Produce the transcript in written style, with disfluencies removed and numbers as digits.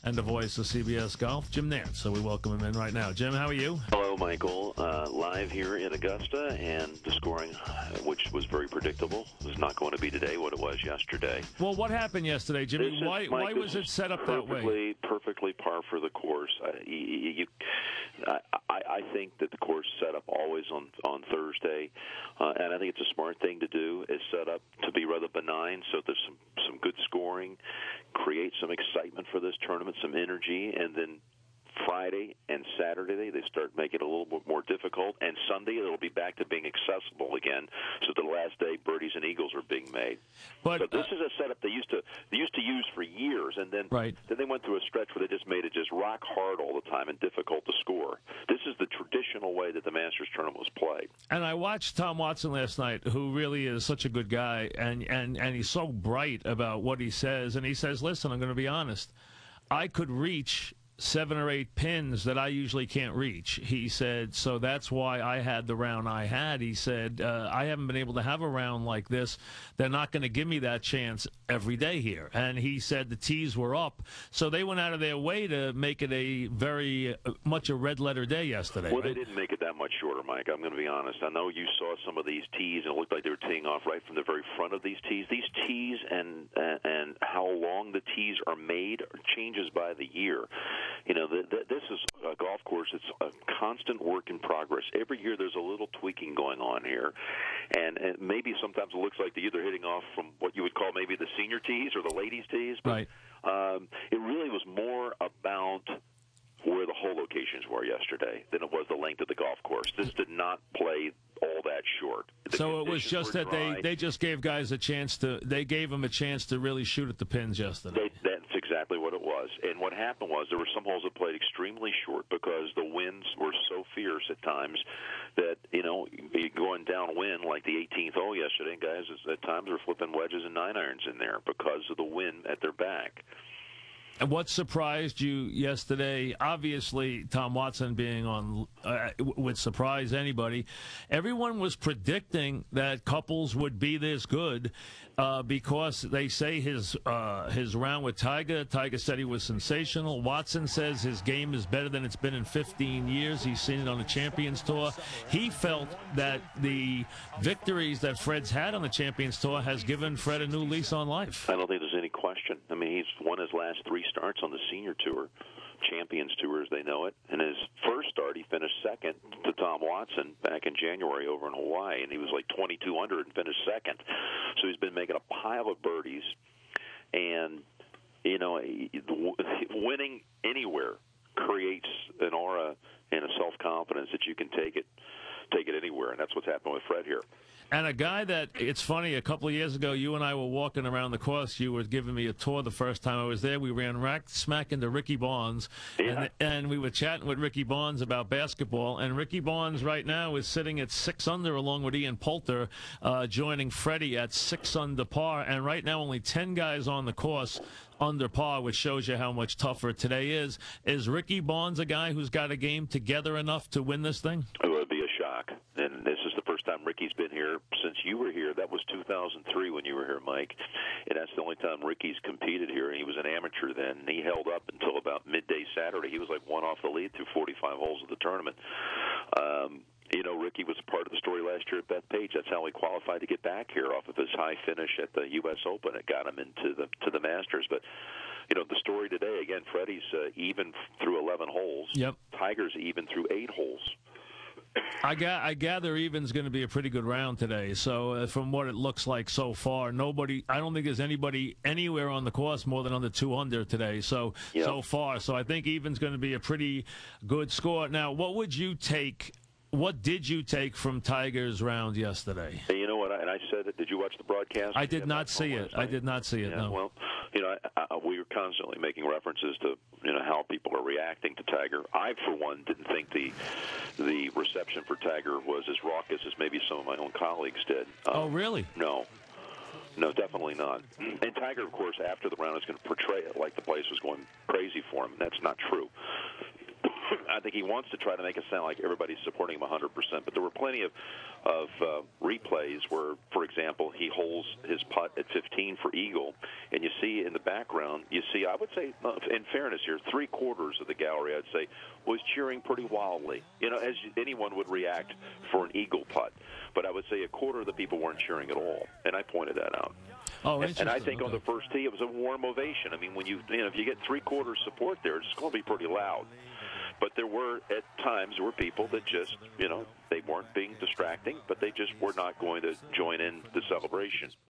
and the voice of CBS Golf, Jim Nantz. So we welcome him in right now. Jim, how are you? Hello, Michael. Live here in Augusta, and the scoring, which was very predictable, was not going to be today what it was yesterday. Well, what happened yesterday, Jimmy? Why was it set up that way? Perfectly par for the course. I think that the course set up always on Thursday, and I think it's a smart thing to do, is set up to be rather benign, so there's some good scoring, create some excitement for this tournament, some energy, and then Friday and Saturday they start making it a little bit more difficult, and Sunday it'll be back to being accessible again. So the last day, birdies and eagles are being made. But so this is a setup they used to use for years, and then then they went through a stretch where they just made it just rock hard all the time and difficult to score. This is the traditional way that the Masters tournament was played. And I watched Tom Watson last night, who really is such a good guy, and he's so bright about what he says. And he says, "Listen, I'm going to be honest. I could reach 7 or 8 pins that I usually can't reach." He said, so that's why I had the round I had. He said, I haven't been able to have a round like this. They're not going to give me that chance every day here. And he said the tees were up, so they went out of their way to make it a very much a red-letter day yesterday. Well, they didn't make it that much shorter, Mike. I'm going to be honest. I know you saw some of these tees, and it looked like they were teeing off right from the very front of these tees. These tees and how long the tees are made changes by the year. You know, this is a golf course. It's a constant work in progress. Every year there's a little tweaking going on here. And maybe sometimes it looks like they're either hitting off from what you would call maybe the senior tees or the ladies' tees. But it really was more about where the hole locations were yesterday than it was the length of the golf course. This did not play all that short. So it was just that they just gave guys a chance to – they gave them a chance to really shoot at the pins yesterday. That's exactly what it was. And what happened was there were some holes that played extremely short because the winds were so fierce at times that, you know, going downwind like the 18th hole yesterday, guys at times were flipping wedges and 9-irons in there because of the wind at their back. And what surprised you yesterday? Obviously, Tom Watson being on would surprise anybody. Everyone was predicting that Couples would be this good because they say his round with Tiger. Tiger said he was sensational. Watson says his game is better than it's been in 15 years. He's seen it on the Champions Tour. He felt that the victories that Fred's had on the Champions Tour has given Fred a new lease on life. I don't think there's any question. I mean, he's won his last 3 starts on the Senior Tour, Champions Tour as they know it. And his first start, he finished second to Tom Watson back in January over in Hawaii, and he was like 22 under and finished second. So he's been making a pile of birdies, and you know, winning anywhere creates an aura and a self-confidence that you can take it anywhere, and that's what's happened with Fred here. And a guy that, it's funny, a couple of years ago, you and I were walking around the course. You were giving me a tour the first time I was there. We ran right smack into Ricky Barnes, and we were chatting with Ricky Barnes about basketball. And Ricky Barnes right now is sitting at 6 under along with Ian Poulter, joining Freddie at 6 under par. And right now only 10 guys on the course under par, which shows you how much tougher today is. Is Ricky Barnes a guy who's got a game together enough to win this thing? It would be a shock. And this is the first time Ricky's been here since you were here. That was 2003 when you were here, Mike. And that's the only time Ricky's competed here. And he was an amateur then. And he held up until about midday Saturday. He was like one off the lead through 45 holes of the tournament. You know, Ricky was a part of the story last year at Bethpage. That's how he qualified to get back here off of his high finish at the U.S. Open. It got him into the Masters. But, you know, the story today, again, Freddie's even through 11 holes. Yep. Tiger's even through 8 holes. I gather even's going to be a pretty good round today. So from what it looks like so far, I don't think there's anybody anywhere on the course more than under 200 today. So far, so I think even's going to be a pretty good score. Now, what did you take from Tiger's round yesterday? Hey, you know what? And I said it. Did you watch the broadcast? I did not see it. I did not see it. Yeah, no. Well, you know, we were constantly making references to, you know, how people are reacting to Tiger. I, for one, didn't think the reception for Tiger was as raucous as maybe some of my own colleagues did. Oh, really? No, definitely not. And Tiger, of course, after the round is going to portray it like the place was going crazy for him, and that's not true. I think he wants to try to make it sound like everybody's supporting him 100%. But there were plenty of replays where, for example, he holds his putt at 15 for eagle, and you see in the background, I would say, in fairness here, three-quarters of the gallery, I'd say, was cheering pretty wildly, as anyone would react for an eagle putt. But I would say a quarter of the people weren't cheering at all, and I pointed that out. Oh, and I think on the first tee, it was a warm ovation. I mean, when if you get three-quarters support there, it's going to be pretty loud. But there were, at times, people that just, they weren't being distracting, but they just were not going to join in the celebration.